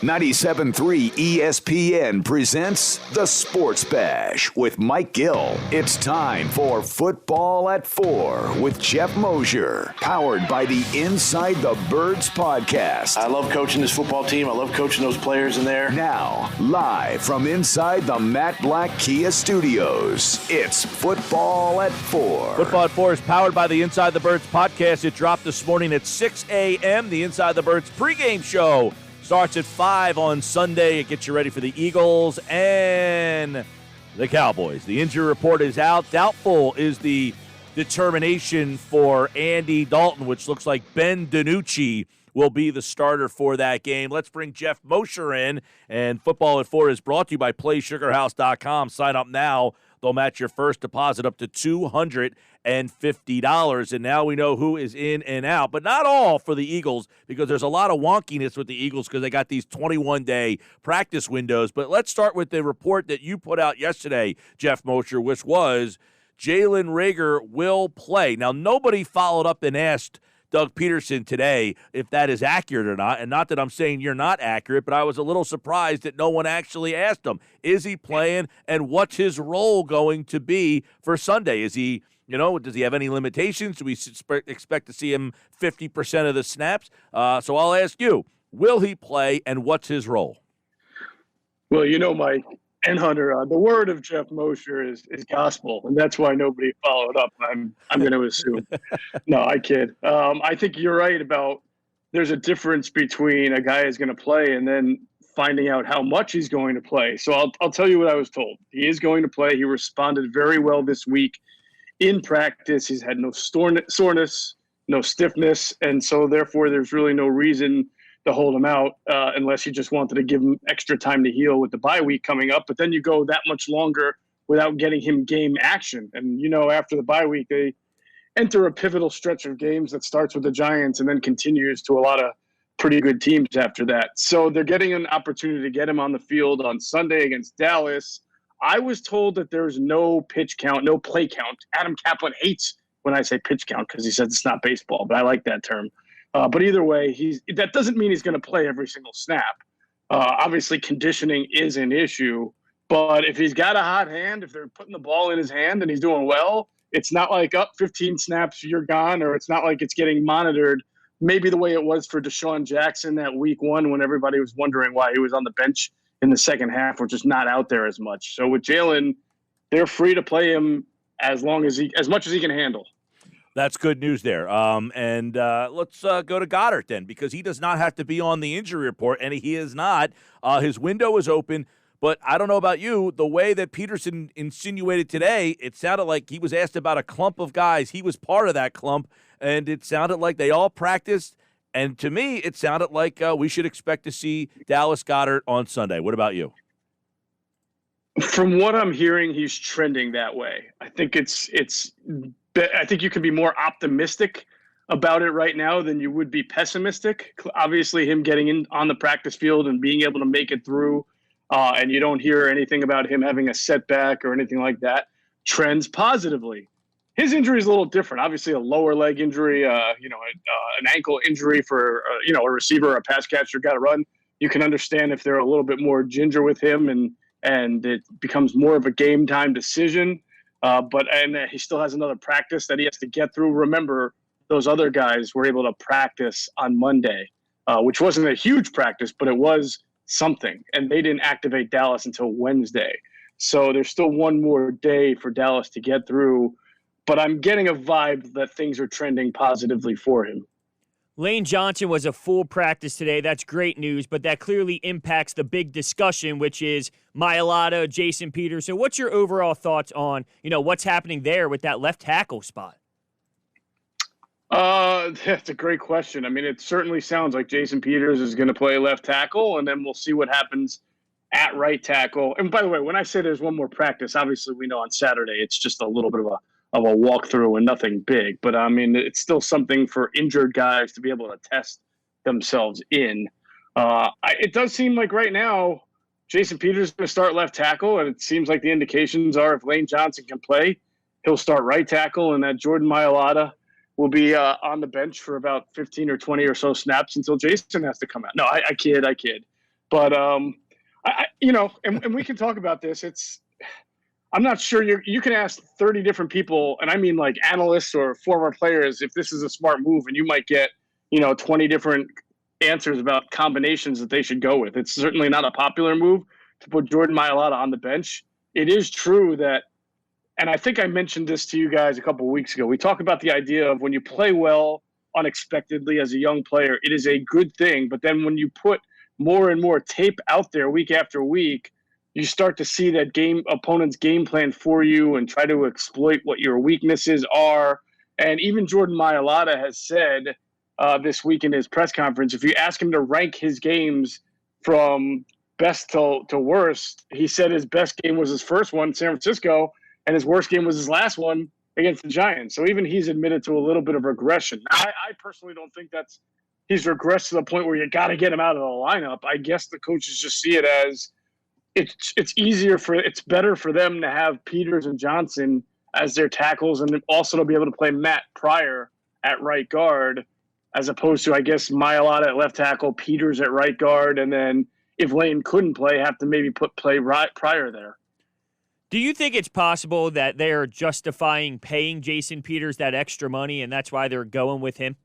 97.3 ESPN presents The Sports Bash with Mike Gill. It's time for Football at 4 with Geoff Mosher, powered by the Inside the Birds podcast. I love coaching this football team. I love coaching those players in there. Now, live from inside the Matt Black Kia Studios, it's Football at 4. Football at 4 is powered by the Inside the Birds podcast. It dropped this morning at 6 a.m. The Inside the Birds pregame show starts at 5 on Sunday. It gets you ready for the Eagles and the Cowboys. The injury report is out. Doubtful is the determination for Andy Dalton, which looks like Ben DiNucci will be the starter for that game. Let's bring Geoff Mosher in. And Football at 4 is brought to you by PlaySugarHouse.com. Sign up now. They'll match your first deposit up to $250. And now we know who is in and out, but not all for the Eagles, because there's a lot of wonkiness with the Eagles because they got these 21-day practice windows. But let's start with the report that you put out yesterday, Geoff Mosher, which was Jalen Reagor will play. Now, nobody followed up and asked Doug Peterson today if that is accurate or not, and not that I'm saying you're not accurate, but I was a little surprised that no one actually asked him, is he playing, and what's his role going to be for Sunday? Is he, does he have any limitations? Do we expect to see him 50% of the snaps? So I'll ask you, will he play, and what's his role? Well, Mike and Hunter, the word of Geoff Mosher is gospel, and that's why nobody followed up, I'm going to assume. No, I kid. I think you're right about there's a difference between a guy who's going to play and then finding out how much he's going to play. So I'll tell you what I was told. He is going to play. He responded very well this week in practice. He's had no soreness, no stiffness, and so therefore there's really no reason to hold him out unless you just wanted to give him extra time to heal with the bye week coming up. But then you go that much longer without getting him game action. And, after the bye week, they enter a pivotal stretch of games that starts with the Giants and then continues to a lot of pretty good teams after that. So they're getting an opportunity to get him on the field on Sunday against Dallas. I was told that there's no pitch count, no play count. Adam Kaplan hates when I say pitch count because he says it's not baseball, but I like that term. But either way, that doesn't mean he's going to play every single snap. Obviously, conditioning is an issue. But if he's got a hot hand, if they're putting the ball in his hand and he's doing well, it's not like, 15 snaps, you're gone, or it's not like it's getting monitored maybe the way it was for Deshaun Jackson that week 1 when everybody was wondering why he was on the bench in the second half or just not out there as much. So with Jalen, they're free to play him as much as he can handle. That's good news there. And let's go to Goddard then, because he does not have to be on the injury report, and he is not. His window is open, but I don't know about you. The way that Peterson insinuated today, it sounded like he was asked about a clump of guys. He was part of that clump, and it sounded like they all practiced. And to me, it sounded like we should expect to see Dallas Goedert on Sunday. What about you? From what I'm hearing, he's trending that way. I think I think you can be more optimistic about it right now than you would be pessimistic. Obviously, him getting in on the practice field and being able to make it through, and you don't hear anything about him having a setback or anything like that, trends positively. His injury is a little different. Obviously, a lower leg injury, an ankle injury for a receiver or a pass catcher got to run. You can understand if they're a little bit more ginger with him and it becomes more of a game time decision. But he still has another practice that he has to get through. Remember, those other guys were able to practice on Monday, which wasn't a huge practice, but it was something. And they didn't activate Dallas until Wednesday. So there's still one more day for Dallas to get through. But I'm getting a vibe that things are trending positively for him. Lane Johnson was a full practice today. That's great news, but that clearly impacts the big discussion, which is Mailata, Jason Peters. So what's your overall thoughts on, what's happening there with that left tackle spot? That's a great question. I mean, it certainly sounds like Jason Peters is going to play left tackle, and then we'll see what happens at right tackle. And by the way, when I say there's one more practice, obviously we know on Saturday it's just a little bit of a walkthrough and nothing big. But, I mean, it's still something for injured guys to be able to test themselves in. It does seem like right now Jason Peters is going to start left tackle, and it seems like the indications are if Lane Johnson can play, he'll start right tackle, and that Jordan Mailata will be on the bench for about 15 or 20 or so snaps until Jason has to come out. No, I kid. But and we can talk about this. I'm not sure you can ask 30 different people, and I mean like analysts or former players, if this is a smart move, and you might get 20 different answers about combinations that they should go with. It's certainly not a popular move to put Jordan Mailata on the bench. It is true that, and I think I mentioned this to you guys a couple of weeks ago, we talk about the idea of when you play well unexpectedly as a young player, it is a good thing. But then when you put more and more tape out there week after week, you start to see that opponent's game plan for you and try to exploit what your weaknesses are. And even Jordan Mailata has said this week in his press conference, if you ask him to rank his games from best to worst, he said his best game was his first one, San Francisco, and his worst game was his last one against the Giants. So even he's admitted to a little bit of regression. I personally don't think he's regressed to the point where you got to get him out of the lineup. I guess the coaches just see it as it's better for them to have Peters and Johnson as their tackles, and also to be able to play Matt Pryor at right guard, as opposed to, I guess, Mailata at left tackle, Peters at right guard, and then if Lane couldn't play, have to maybe play Pryor there. Do you think it's possible that they're justifying paying Jason Peters that extra money, and that's why they're going with him?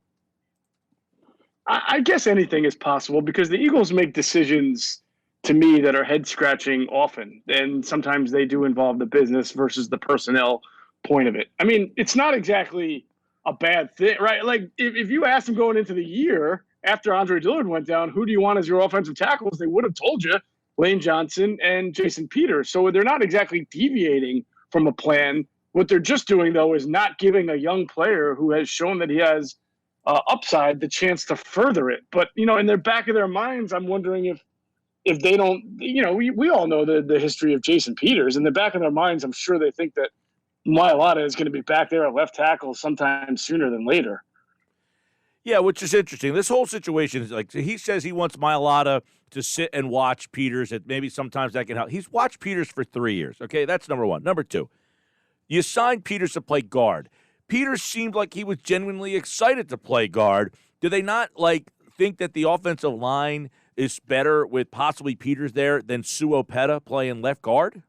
I guess anything is possible, because the Eagles make decisions, to me, that are head-scratching often, and sometimes they do involve the business versus the personnel point of it. I mean, it's not exactly a bad thing, right? Like, if you asked them going into the year, after Andre Dillard went down, who do you want as your offensive tackles, they would have told you Lane Johnson and Jason Peters. So they're not exactly deviating from a plan. What they're just doing, though, is not giving a young player who has shown that he has upside the chance to further it. But, in their back of their minds, I'm wondering if they don't, we all know the history of Jason Peters. In the back of their minds, I'm sure they think that Mailata is going to be back there at left tackle sometime sooner than later. Yeah, which is interesting. This whole situation is like, he says he wants Mailata to sit and watch Peters. That maybe sometimes that can help. He's watched Peters for 3 years. Okay, that's number one. Number two, you signed Peters to play guard. Peters seemed like he was genuinely excited to play guard. Do they not think that the offensive line is better with possibly Peters there than Suopeta playing left guard?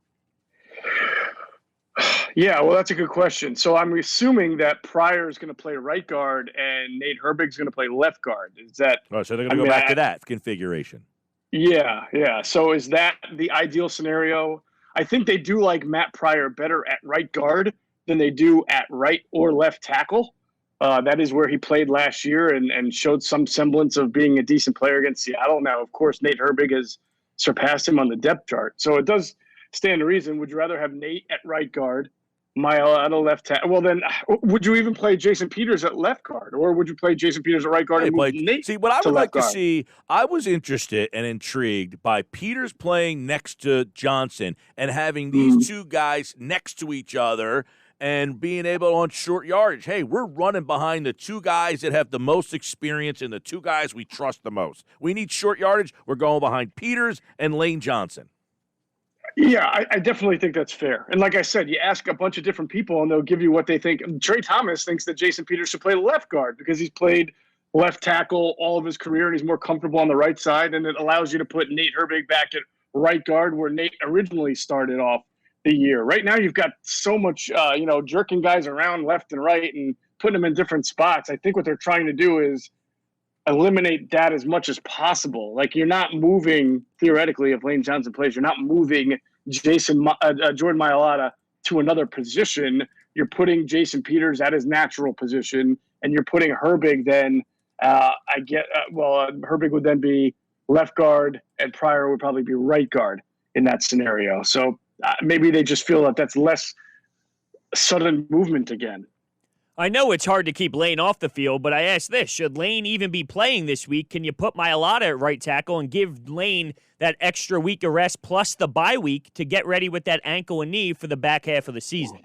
Yeah, well, that's a good question. So I'm assuming that Pryor is going to play right guard and Nate Herbig's going to play left guard. Is that? Oh, so they're going to go back to that configuration. Yeah. So is that the ideal scenario? I think they do like Matt Pryor better at right guard than they do at right or left tackle. That is where he played last year and showed some semblance of being a decent player against Seattle. Now, of course, Nate Herbig has surpassed him on the depth chart. So it does stand to reason. Would you rather have Nate at right guard, Mailata left tackle? Well, then would you even play Jason Peters at left guard, or would you play Jason Peters at right guard and move Nate? See, what I would like to guard? see, I was interested and intrigued by Peters playing next to Johnson and having these two guys next to each other and being able on short yardage. Hey, we're running behind the two guys that have the most experience and the two guys we trust the most. We need short yardage. We're going behind Peters and Lane Johnson. Yeah, I definitely think that's fair. And like I said, you ask a bunch of different people and they'll give you what they think. Trey Thomas thinks that Jason Peters should play left guard because he's played left tackle all of his career and he's more comfortable on the right side. And it allows you to put Nate Herbig back at right guard where Nate originally started off the year. Right now you've got so much, jerking guys around left and right and putting them in different spots. I think what they're trying to do is eliminate that as much as possible. Like, you're not moving, theoretically, if Lane Johnson plays, you're not moving Jordan Mailata to another position. You're putting Jason Peters at his natural position, and you're putting Herbig then, Herbig would then be left guard, and Pryor would probably be right guard in that scenario. So maybe they just feel that that's less sudden movement again. I know it's hard to keep Lane off the field, but I ask this. Should Lane even be playing this week? Can you put Mailata at right tackle and give Lane that extra week of rest plus the bye week to get ready with that ankle and knee for the back half of the season?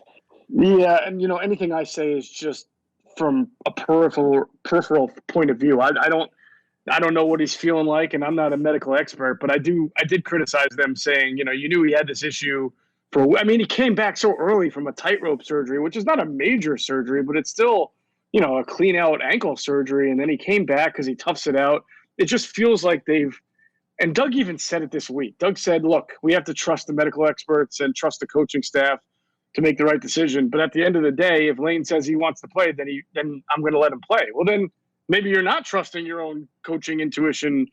Yeah, and, anything I say is just from a peripheral point of view. I don't know what he's feeling like, and I'm not a medical expert, but I did criticize them saying, you knew he had this issue. He came back so early from a tightrope surgery, which is not a major surgery, but it's still, a clean out ankle surgery. And then he came back because he toughs it out. It just feels like they've And Doug even said it this week. Doug said, look, we have to trust the medical experts and trust the coaching staff to make the right decision. But at the end of the day, if Lane says he wants to play, then I'm going to let him play. Well, then maybe you're not trusting your own coaching intuition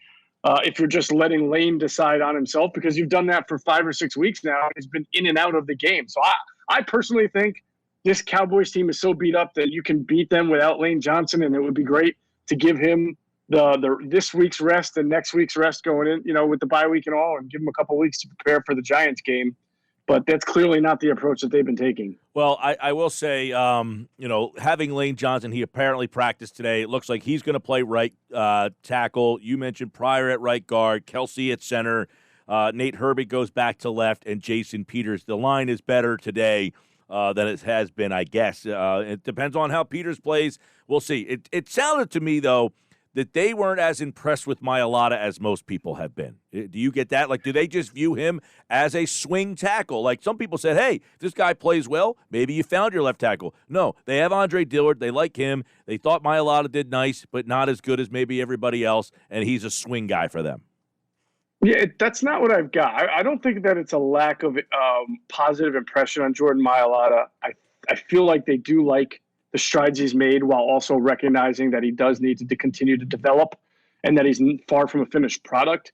if you're just letting Lane decide on himself, because you've done that for 5 or 6 weeks now. He's been in and out of the game. So I personally think this Cowboys team is so beat up that you can beat them without Lane Johnson, and it would be great to give him this week's rest and next week's rest going in, with the bye week and all, and give him a couple weeks to prepare for the Giants game. But that's clearly not the approach that they've been taking. Well, I will say, having Lane Johnson, he apparently practiced today. It looks like he's going to play right tackle. You mentioned Pryor at right guard, Kelsey at center. Nate Herbig goes back to left, and Jason Peters. The line is better today than it has been, I guess. It depends on how Peters plays. We'll see. It sounded to me, though, that they weren't as impressed with Mailata as most people have been. Do you get that? Like, do they just view him as a swing tackle? Like, some people said, hey, if this guy plays well, maybe you found your left tackle. No, they have Andre Dillard. They like him. They thought Mailata did nice, but not as good as maybe everybody else, and he's a swing guy for them. Yeah, that's not what I've got. I don't think that it's a lack of positive impression on Jordan Mailata. I feel like they do like the strides he's made, while also recognizing that he does need to continue to develop and that he's far from a finished product.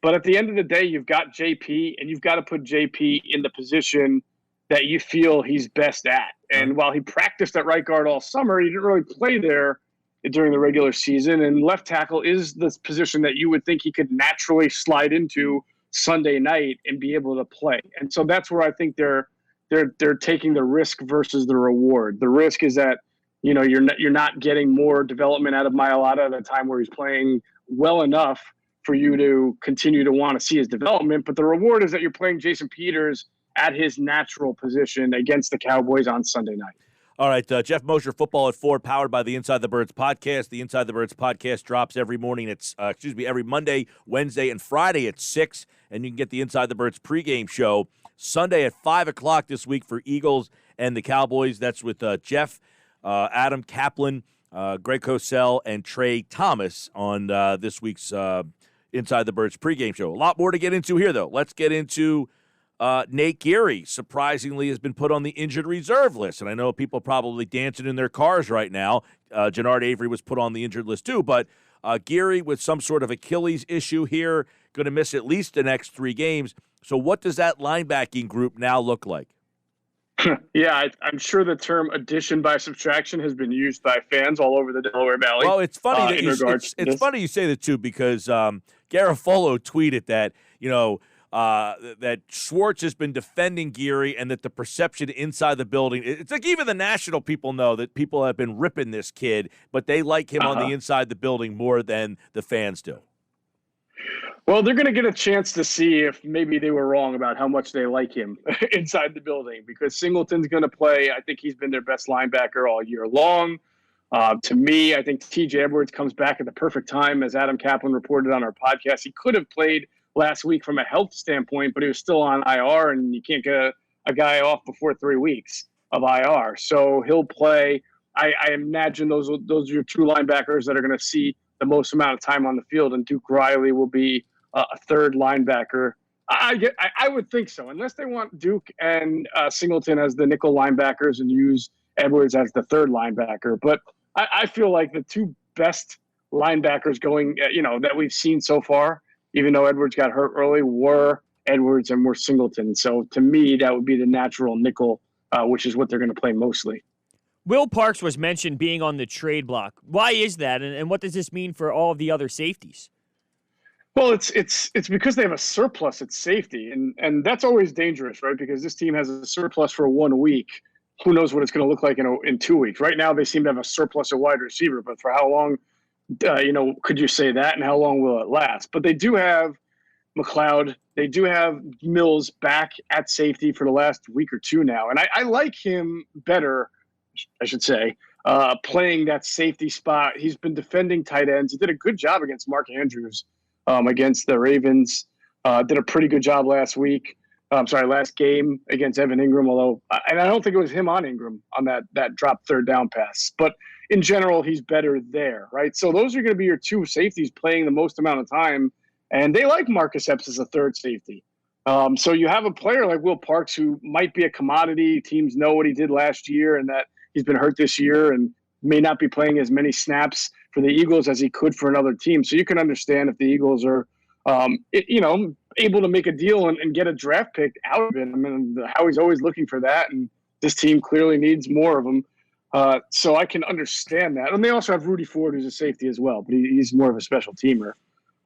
But at the end of the day, you've got JP, and you've got to put JP in the position that you feel he's best at. And while he practiced at right guard all summer, he didn't really play there during the regular season. And left tackle is the position that you would think he could naturally slide into Sunday night and be able to play. And so that's where I think they're taking the risk versus the reward. The risk is that, you're not getting more development out of Mailata at a time where he's playing well enough for you to continue to want to see his development. But the reward is that you're playing Jason Peters at his natural position against the Cowboys on Sunday night. All right, Geoff Mosher, Football at 4, powered by the Inside the Birds podcast. The Inside the Birds podcast drops every morning. Every Monday, Wednesday, and Friday at 6. And you can get the Inside the Birds pregame show Sunday at 5 o'clock this week for Eagles and the Cowboys. That's with Jeff, Adam Kaplan, Greg Cosell, and Trey Thomas on this week's Inside the Birds pregame show. A lot more to get into here, though. Let's get into Nate Geary. Surprisingly, has been put on the injured reserve list. And I know people probably dancing in their cars right now. Jannard Avery was put on the injured list, too. But Geary with some sort of Achilles issue here, going to miss at least the next 3 games. So what does that linebacking group now look like? Yeah, I'm sure the term addition by subtraction has been used by fans all over the Delaware Valley. Well, it's funny that it's funny you say that too, because Garofalo tweeted that that Schwartz has been defending Geary, and that the perception inside the building, it's like even the national people know that people have been ripping this kid, but they like him on the inside the building more than the fans do. Well, they're going to get a chance to see if maybe they were wrong about how much they like him inside the building, because Singleton's going to play. I think he's been their best linebacker all year long. To me, I think TJ Edwards comes back at the perfect time, as Adam Kaplan reported on our podcast. He could have played last week from a health standpoint, but he was still on IR, and you can't get a guy off before 3 weeks of IR. So he'll play. I imagine those are your true linebackers that are going to see the most amount of time on the field, and Duke Riley will be a third linebacker. I would think so, unless they want Duke and Singleton as the nickel linebackers and use Edwards as the third linebacker. But I feel like the 2 best linebackers going, that we've seen so far, even though Edwards got hurt early, were Edwards and were Singleton. So to me, that would be the natural nickel, which is what they're going to play mostly. Will Parks was mentioned being on the trade block. Why is that, and what does this mean for all of the other safeties? Well, it's because they have a surplus at safety, and that's always dangerous, right? Because this team has a surplus for 1 week. Who knows what it's going to look like in 2 weeks? Right now, they seem to have a surplus at wide receiver, but for how long, could you say that, and how long will it last? But they do have McLeod. They do have Mills back at safety for the last week or 2 now, and I like him better, I should say, playing that safety spot. He's been defending tight ends. He did a good job against Mark Andrews against the Ravens. Did a pretty good job last game against Evan Ingram, and I don't think it was him on Ingram on that drop third down pass. But in general, he's better there, right? So those are going to be your 2 safeties playing the most amount of time And they like Marcus Epps as a third safety. So you have a player like Will Parks who might be a commodity. Teams know what he did last year and that he's been hurt this year and may not be playing as many snaps for the Eagles as he could for another team. So you can understand if the Eagles are, able to make a deal and get a draft pick out of it. I mean, Howie's always looking for that, and this team clearly needs more of them. So I can understand that. And they also have Rudy Ford, who's a safety as well, but he's more of a special teamer,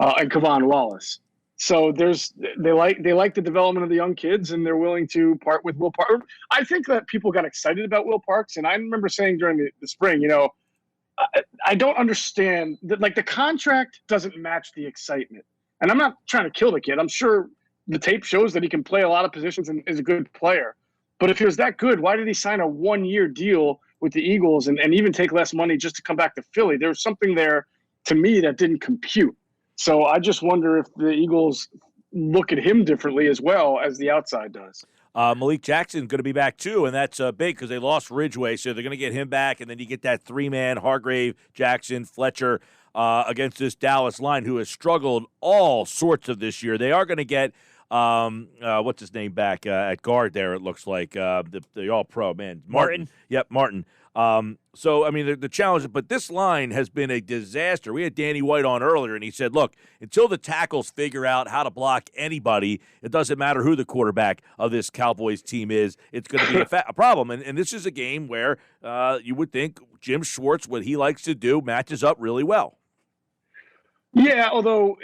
and Kevon Wallace. So they like the development of the young kids, and they're willing to part with Will Parks. I think that people got excited about Will Parks, and I remember saying during the spring, I don't understand that. Like, the contract doesn't match the excitement, and I'm not trying to kill the kid. I'm sure the tape shows that he can play a lot of positions and is a good player. But if he was that good, why did he sign a 1-year deal with the Eagles and even take less money just to come back to Philly? There was something there to me that didn't compute. So I just wonder if the Eagles look at him differently as well as the outside does. Malik Jackson's going to be back too, and that's big because they lost Ridgeway, so they're going to get him back, and then you get that three-man, Hargrave, Jackson, Fletcher, against this Dallas line who has struggled all sorts of this year. They are going to get what's his name back at guard there, it looks like, the all-pro, man. Martin. Yep, Martin. So, I mean, the challenge, but this line has been a disaster. We had Danny White on earlier, and he said, look, until the tackles figure out how to block anybody, it doesn't matter who the quarterback of this Cowboys team is, it's going to be a problem. And this is a game where you would think Jim Schwartz, what he likes to do, matches up really well. Yeah, although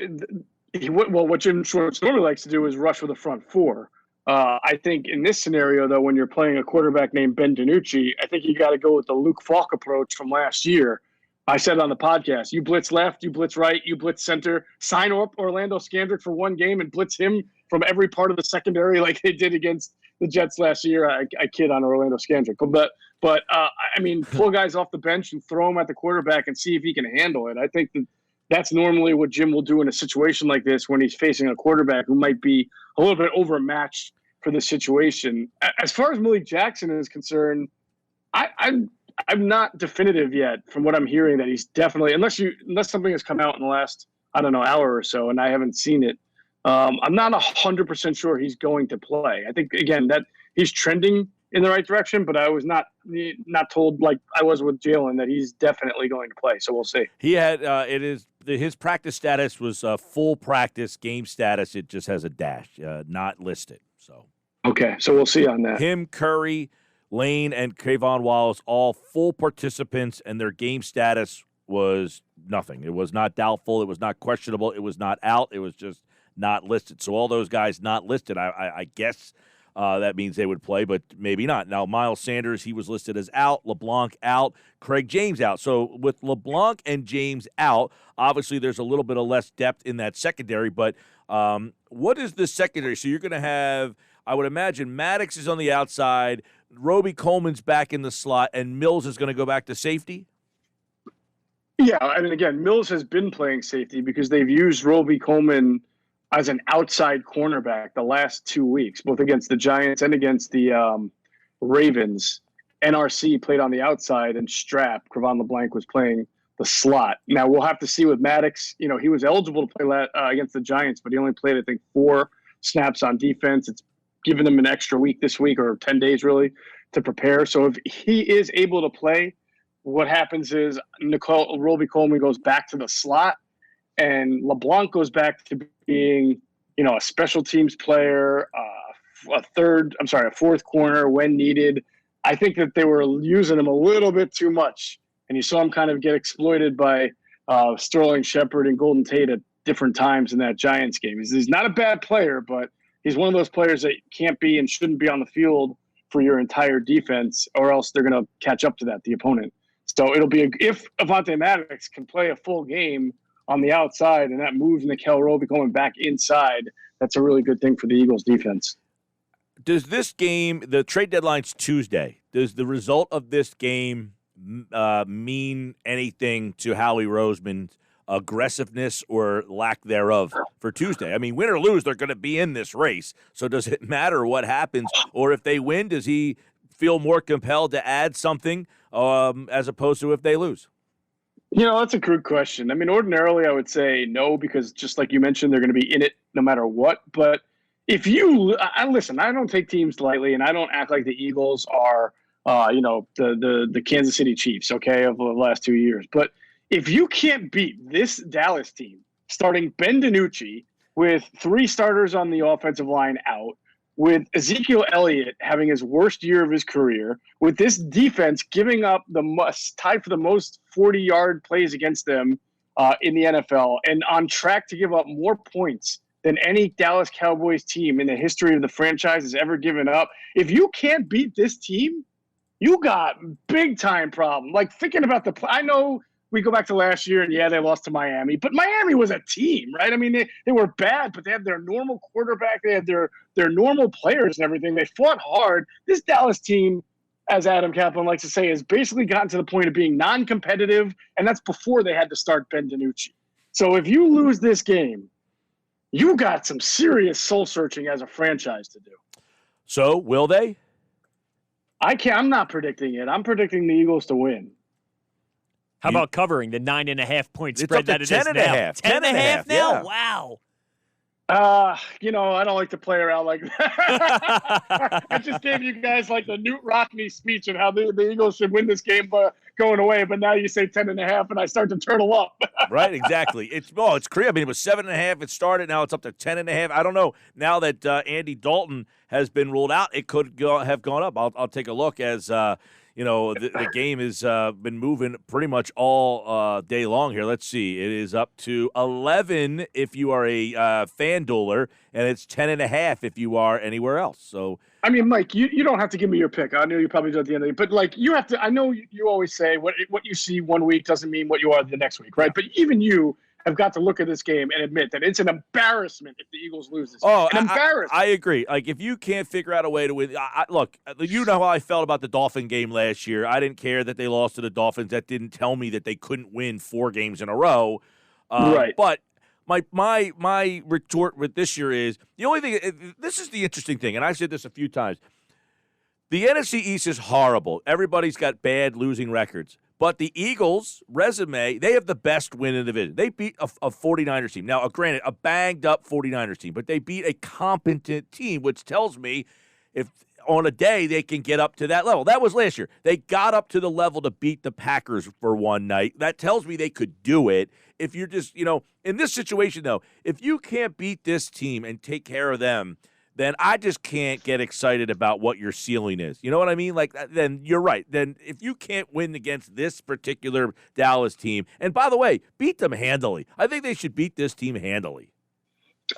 what Jim Schwartz normally likes to do is rush with the front four. I think in this scenario, though, when you're playing a quarterback named Ben DiNucci, I think you got to go with the Luke Falk approach from last year. I said on the podcast, you blitz left, you blitz right, you blitz center, sign up Orlando Scandrick for one game and blitz him from every part of the secondary like they did against the Jets last year. I kid on Orlando Scandrick. But I mean, pull guys off the bench and throw them at the quarterback and see if he can handle it. I think that's normally what Jim will do in a situation like this when he's facing a quarterback who might be a little bit overmatched for the situation. As far as Malik Jackson is concerned, I'm not definitive yet from what I'm hearing that he's definitely, unless something has come out in the last, hour or so, and I haven't seen it. I'm not 100% sure he's going to play. I think, again, that he's trending in the right direction, but I was not told, like I was with Jalen, that he's definitely going to play. So we'll see. He had his practice status was full practice, game status. It just has a dash, not listed. So okay, so we'll see on that. Him, Curry, Lane, and Kayvon Wallace, all full participants, and their game status was nothing. It was not doubtful. It was not questionable. It was not out. It was just not listed. So all those guys not listed, I guess that means they would play, but maybe not. Now, Miles Sanders, he was listed as out. LeBlanc out. Craig James out. So with LeBlanc and James out, obviously there's a little bit of less depth in that secondary, but what is the secondary? So you're going to have, I would imagine, Maddox is on the outside, Roby Coleman's back in the slot, and Mills is going to go back to safety? Yeah, I mean, again, Mills has been playing safety because they've used Roby Coleman as an outside cornerback the last 2 weeks, both against the Giants and against the Ravens. NRC played on the outside, and Kravon LeBlanc was playing the slot. Now, we'll have to see with Maddox. He was eligible to play against the Giants, but he only played, I think, 4 snaps on defense. It's given him an extra week this week, or 10 days, really, to prepare. So if he is able to play, what happens is Roby Coleman goes back to the slot, and LeBlanc goes back to being, a special teams player, a fourth corner when needed. I think that they were using him a little bit too much, and you saw him kind of get exploited by Sterling Shepard and Golden Tate at different times in that Giants game. He's not a bad player, but he's one of those players that can't be and shouldn't be on the field for your entire defense, or else they're going to catch up to that, the opponent. So it'll be if Avonte Maddox can play a full game on the outside, and that moves Nickel Roby going back inside, that's a really good thing for the Eagles defense. Does this game, the trade deadline's Tuesday, does the result of this game mean anything to Howie Roseman's aggressiveness or lack thereof for Tuesday? I mean, win or lose, they're going to be in this race. So does it matter what happens? Or if they win, does he feel more compelled to add something as opposed to if they lose? That's a good question. I mean, ordinarily I would say no, because just like you mentioned, they're going to be in it no matter what. But if listen, I don't take teams lightly, and I don't act like the Eagles are, the Kansas City Chiefs, okay, of the last 2 years. But if you can't beat this Dallas team, starting Ben DiNucci with 3 starters on the offensive line out, with Ezekiel Elliott having his worst year of his career, with this defense giving up tied for the most 40-yard plays against them in the NFL, and on track to give up more points than any Dallas Cowboys team in the history of the franchise has ever given up. If you can't beat this team, you got big-time problem. Like, thinking about I know we go back to last year, and they lost to Miami, but Miami was a team, right? I mean, they were bad, but they had their normal quarterback, they had their normal players and everything. They fought hard. This Dallas team, as Adam Kaplan likes to say, has basically gotten to the point of being non-competitive, and that's before they had to start Ben DiNucci. So if you lose this game, you got some serious soul-searching as a franchise to do. So, will they? I'm not predicting it. I'm predicting the Eagles to win. How about covering the 9.5-point spread? It's up to that it is 10.5. 10.5 now? Yeah. Wow. I don't like to play around like that. I just gave you guys like the Newt Rockney speech of how the Eagles should win this game going away, but now you say 10.5, and I start to turtle up. Right, exactly. It's crazy. I mean, it was 7.5. It started. Now it's up to 10.5. I don't know. Now that Andy Dalton has been ruled out, it could have gone up. I'll take a look as the game has been moving pretty much all day long here. Let's see. It is up to 11 if you are a FanDueler, and it's 10.5 if you are anywhere else. So, I mean, Mike, you don't have to give me your pick. I know you probably do at the end of it, but like you have to. I know you always say what you see one week doesn't mean what you are the next week, right? But even you have got to look at this game and admit that it's an embarrassment if the Eagles lose this game. An embarrassment. I agree. Like, if you can't figure out a way to win, look, you know how I felt about the Dolphin game last year. I didn't care that they lost to the Dolphins. That didn't tell me that they couldn't win 4 games in a row. Right. But my retort with this year is the only thing. This is the interesting thing, and I've said this a few times. The NFC East is horrible. Everybody's got bad losing records. But the Eagles' resume, they have the best win in the division. They beat a 49ers team. Now, granted, a banged-up 49ers team, but they beat a competent team, which tells me if on a day they can get up to that level. That was last year. They got up to the level to beat the Packers for one night. That tells me they could do it. If you're just, in this situation, though, if you can't beat this team and take care of them, then I just can't get excited about what your ceiling is. You know what I mean? Like, then you're right. Then if you can't win against this particular Dallas team, and by the way, beat them handily. I think they should beat this team handily.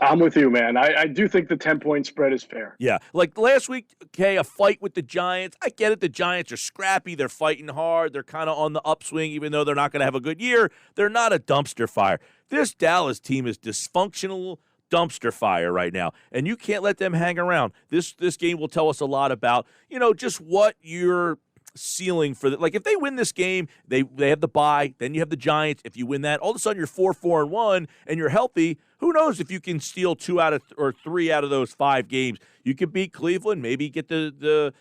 I'm with you, man. I do think the 10-point spread is fair. Yeah. Like last week, okay, a fight with the Giants. I get it. The Giants are scrappy. They're fighting hard. They're kind of on the upswing, even though they're not going to have a good year. They're not a dumpster fire. This Dallas team is dysfunctional dumpster fire right now, and you can't let them hang around. This game will tell us a lot about, just what you're ceiling for. Like, if they win this game, they have the bye, then you have the Giants. If you win that, all of a sudden you're 4-4-1 and you're healthy. Who knows if you can steal 2 out of or 3 out of those 5 games? You could beat Cleveland, maybe get the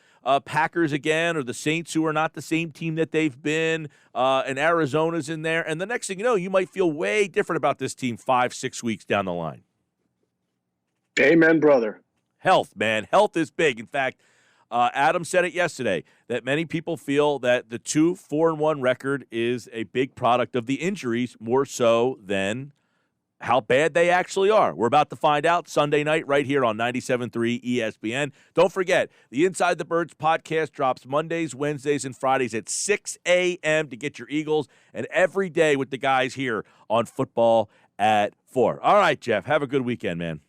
Packers again, or the Saints, who are not the same team that they've been, and Arizona's in there. And the next thing you know, you might feel way different about this team 5-6 weeks down the line. Amen, brother. Health, man. Health is big. In fact, Adam said it yesterday that many people feel that the 2-4-1 record is a big product of the injuries more so than how bad they actually are. We're about to find out Sunday night right here on 97.3 ESPN. Don't forget, the Inside the Birds podcast drops Mondays, Wednesdays, and Fridays at 6 a.m. to get your Eagles, and every day with the guys here on Football at 4. All right, Jeff, have a good weekend, man.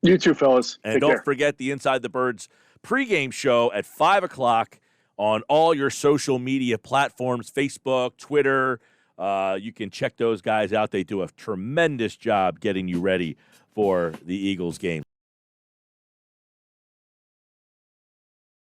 You too, fellas. And Take don't care. forget the Inside the Birds pregame show at 5 o'clock on all your social media platforms, Facebook, Twitter. You can check those guys out. They do a tremendous job getting you ready for the Eagles game.